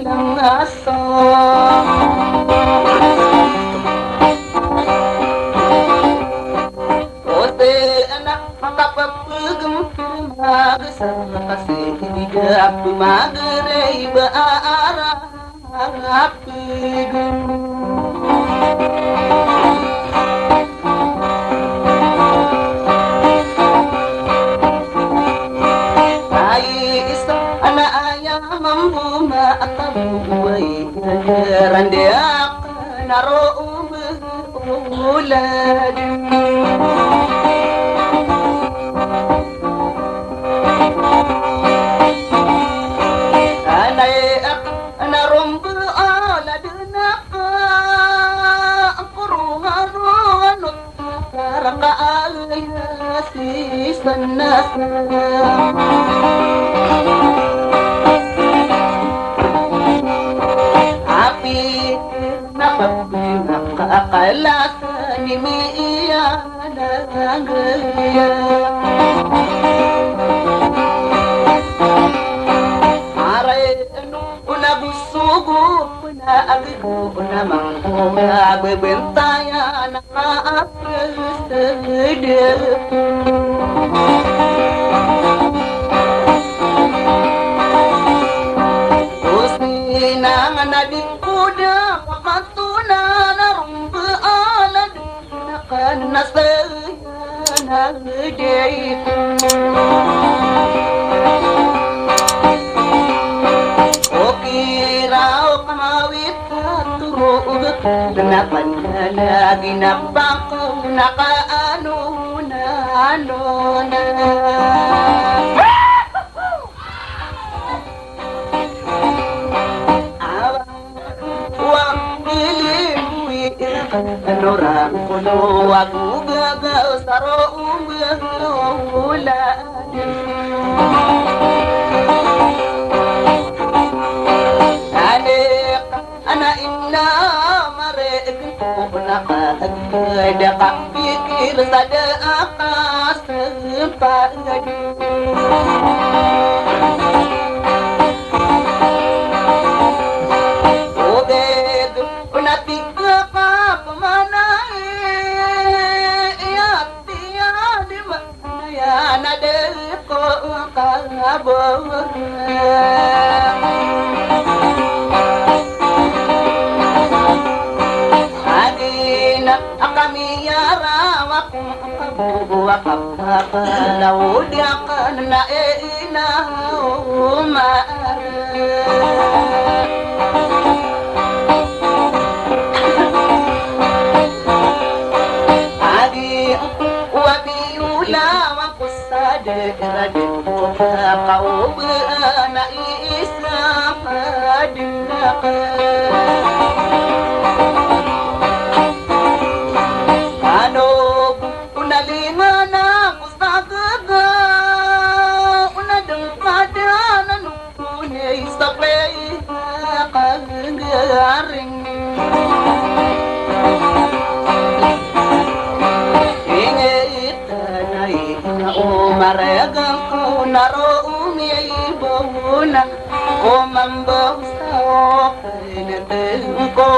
Lang aso Magre baarap Mambuma atabuay randiak naroong ulad anay ak narong ulad na kurungaron karakaay si sanas Nakakala ni Mia Nagaya Aray una busugo una agigo una mangkunga bebentaya nakaapesede Usina nadik kuda matuna nasayana gede okirao kamawit turug napan lagi napako nakaano na ano na Nora kuno aku gagal saro ulah anek anak inna mare naka ada pikir sada akas pagadi obed unatik Adina kami yara wakapa laudia kana ina umar Adi wabiula wakusade kau bena Islam adinaka Ano unalimana kusagaga unadeng padanan punya isaplay kagaring Umaragang ko naroong ibawuna Kumambaw sa okay na ko